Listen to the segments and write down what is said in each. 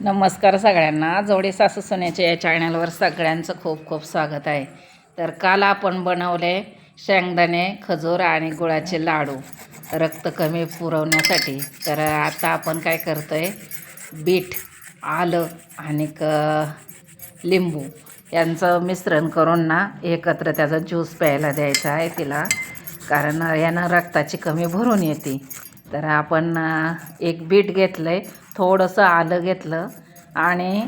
नमस्कार सगळ्यांना. जोडी सासू सुनेच्या या चॅनलवर सगळ्यांचं खूप खूप स्वागत आहे. तर काल आपण बनवले शेंगदाणे, खजूर आणि गुळाचे लाडू रक्त कमी पुरवण्यासाठी. तर आता आपण काय करतो आहे, बीट, आलं आणि लिंबू यांचं मिश्रण करून ना एकत्र त्याचा ज्यूस प्यायला द्यायचा आहे तिला, कारण यानं रक्ताची कमी भरून येते. तर आपण एक बीट घेतलं आहे, थोडंसं आलं घेतलं आणि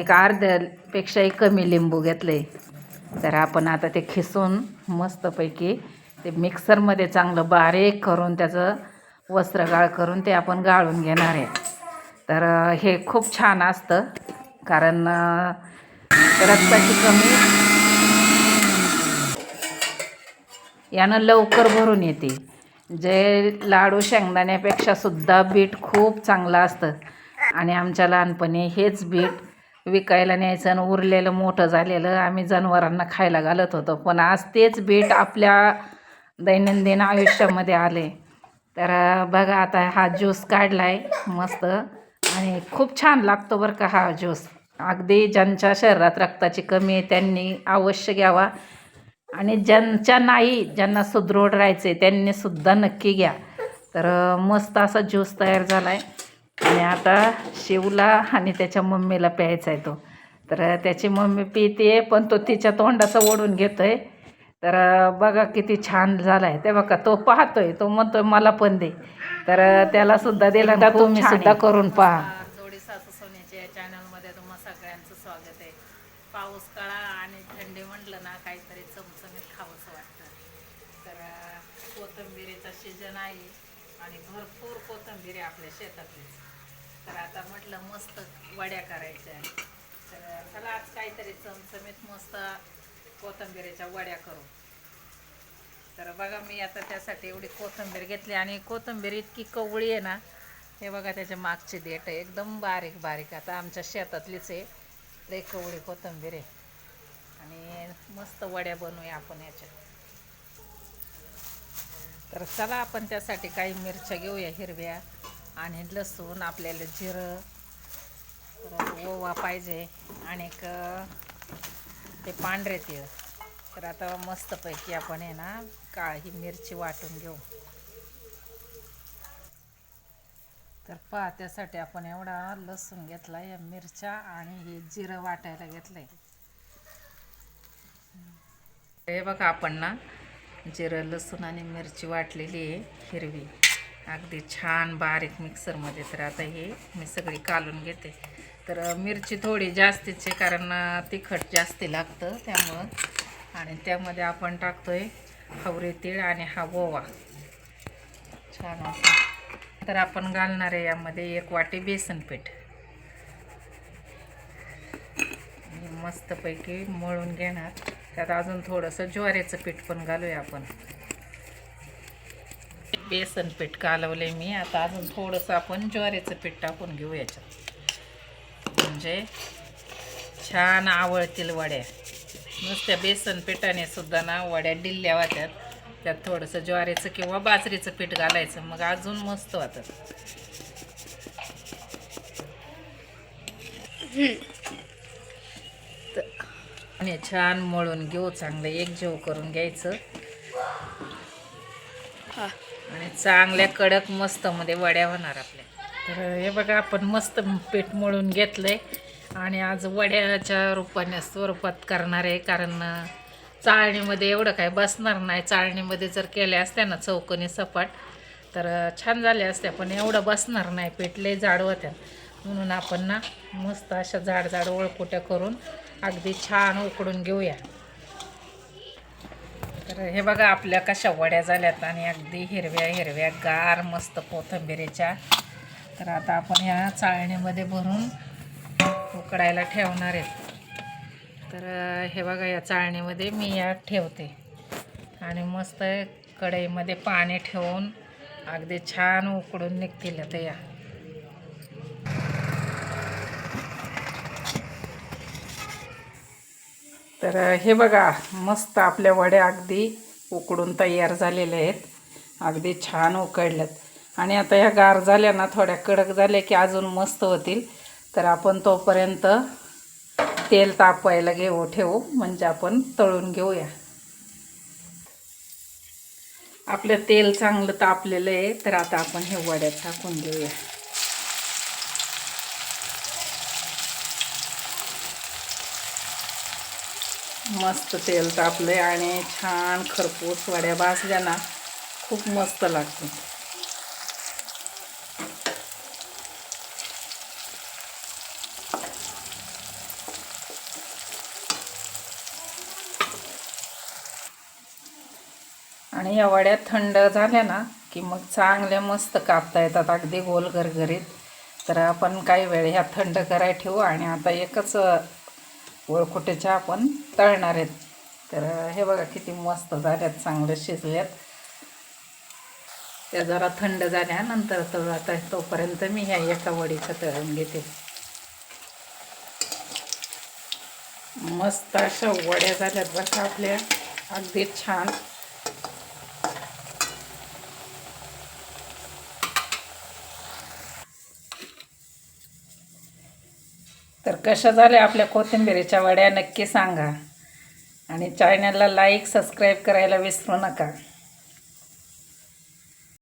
एक अर्ध्यापेक्षाही कमी लिंबू घेतले. तर आपण आता ते खिसून मस्तपैकी ते मिक्सरमध्ये चांगलं बारीक करून त्याचं वस्त्रगाळ करून ते आपण गाळून घेणार आहे. तर हे खूप छान असतं, कारण रक्ताची कमी यानं लवकर भरून येते. जे लाडू शेंगदाण्यापेक्षा सुद्धा बीट खूप चांगलं असतं आणि आमच्या लहानपणी हेच बीट विकायला न्यायचं आणि उरलेलं मोठं झालेलं आम्ही जनावरांना खायला घालत होतो. पण आज तेच बीट आपल्या दैनंदिन आयुष्यामध्ये आले. तर बघा, आता हा ज्यूस काढला आहे मस्त आणि खूप छान लागतो बरं का हा ज्यूस. अगदी ज्यांच्या शरीरात रक्ताची कमी आहे त्यांनी अवश्य घ्यावा आणि ज्यांना सुदृढ राहायचे त्यांनीसुद्धा नक्की घ्या. तर मस्त असा ज्यूस तयार झाला आहे आणि आता शिवला आणि त्याच्या मम्मीला प्यायचा आहे तो. तर त्याची मम्मी पिते पण तो तिच्या तोंडाचं ओढून घेतो आहे. तर बघा किती छान झाला आहे ते. बघा तो पाहतोय, तो म्हणतोय मला पण दे. तर त्यालासुद्धा दिला. तुम्हीसुद्धा करून पहा. जोडी सासू सोन्याच्या या चॅनलमध्ये तुम्हा सगळ्यांचं स्वागत आहे. पाऊस काळा आणि थंडी म्हटलं ना काहीतरी चमचमीत खावंसं वाटतं. तर कोथिंबिरीचा सीजन आहे आणि भरपूर कोथिंबीर आहे आपल्या शेतातलीच. तर आता म्हटलं मस्त वड्या करायच्या. तर चला आज काहीतरी चमचमीत मस्त कोथिंबीरीच्या वड्या करू. तर बघा, मी आता त्यासाठी एवढी कोथिंबीर घेतली आणि कोथिंबीर इतकी कवळी आहे ना, हे बघा त्याच्या मागची देठ आहे एकदम बारीक बारीक. आता आमच्या शेतातलीच आहे, लई कवळी कोथिंबीर आहे आणि मस्त वड्या बनवूया आपण याच्या. तर चला आपण त्यासाठी काही मिरच्या घेऊया हिरव्या आणि लसूण, आपल्याला जिरं, परत ओवा पाहिजे आणि ते पांढरे तीळ. तर आता मस्तपैकी आपण आहे ना काळी मिरची वाटून घेऊ. तर पहा, त्यासाठी आपण एवढा लसूण घेतला, या मिरच्या आणि हे जिरं वाटायला घेतलंय. हे बघा, आपण ना जिरं, लसूण आणि मिरची वाटलेली आहे हिरवी, अगदी छान बारीक मिक्सरमध्ये. तर आता हे मी सगळी कालून घेते. तर मिरची थोडी जास्तीची, कारण तिखट जास्ती लागतं त्यामुळं. आणि त्यामध्ये आपण टाकतोय हवरे तीळ आणि हा ओवा छान असं. तर आपण घालणार आहे यामध्ये 1 वाटी बेसन पीठ आणि मस्तपैकी मळून घेणार. त्यात अजून थोडंसं ज्वारीचं पीठ पण घालूया आपण. बेसन पीठ कालवले मी, आता अजून थोडंसं आपण ज्वारीचं पीठ टाकून घेऊ याच्यात, म्हणजे छान आवळतील वड्या. नुसत्या बेसन पिठाने सुद्धा ना वड्या डिल्ल्या वाटतात. त्यात थोडंसं ज्वारीचं किंवा बाजरीचं पीठ घालायचं, मग अजून मस्त वाटतं. आणि छान मळून घेऊ, चांगलं एकजीव करून घ्यायचं आणि चांगल्या कडक मस्त मध्ये वड्या होणार आपल्या. तर हे बघा, आपण मस्त पीठ मळून घेतलंय आणि आज वड्याच्या स्वरूपात करणार आहे, कारण चाळणीमध्ये एवढं काय बसणार नाही. चाळणीमध्ये जर केल्या असत्या ना चौकोनी सपाट तर छान झाल्या असत्या, पण एवढं बसणार नाही, पीठ लय जाड होत्या. म्हणून आपण ना मस्त अशा जाड जाड वळकुट्या करून अगदी छान उकडून घेऊया. तर हे बघा, आपल्या कशा वड्या झाल्यात आणि अगदी हिरव्या हिरव्या गार मस्त कोथिंबीरीच्या. तर आता आपण ह्या चाळणीमध्ये भरून उकडायला ठेवणार आहेत. तर हे बघा, या चाळणीमध्ये मी या ठेवते आणि मस्त कढईमध्ये पाणी ठेवून अगदी छान उकडून निघतील आता या. तर हे बघा, मस्त आपल्या वड्या अगदी उकडून तयार झालेल्या आहेत, अगदी छान उकडल्यात. आणि आता ह्या गार झाल्या ना, थोड्या कडक झाल्या की अजून मस्त होतील. तर आपण तोपर्यंत तेल तापवायला ठेवू, म्हणजे आपण तळून घेऊया. आपलं तेल चांगलं तापलेलं आहे, तर आता आपण हे वड्यात टाकून घेऊया. मस्त तेल तापलंय आणि छान खरपूस वड्या भाजल्या ना, खूप मस्त लागते. आणि या वड्या थंड झाल्या ना की मग चांगल्या मस्त कापता येतात, अगदी गोल गरगरीत. तर आपण काही वेळ ह्या थंड करायला ठेवू आणि आता एकच वळकुटेच्या आपण तळणार आहेत. तर हे बघा किती मस्त झाल्यात, चांगले शिजल्यात. त्या जरा थंड झाल्यानंतर तळू. आता तोपर्यंत मी ह्या एका वडीचं तळून घेते. मस्त अशा वड्या झाल्यात बघा आपल्या, अगदी छान. तर कशा झाल्या आपल्या कोथिंबीरीच्या वड्या नक्की सांगा आणि चॅनलला लाईक सबस्क्राईब करायला विसरू नका.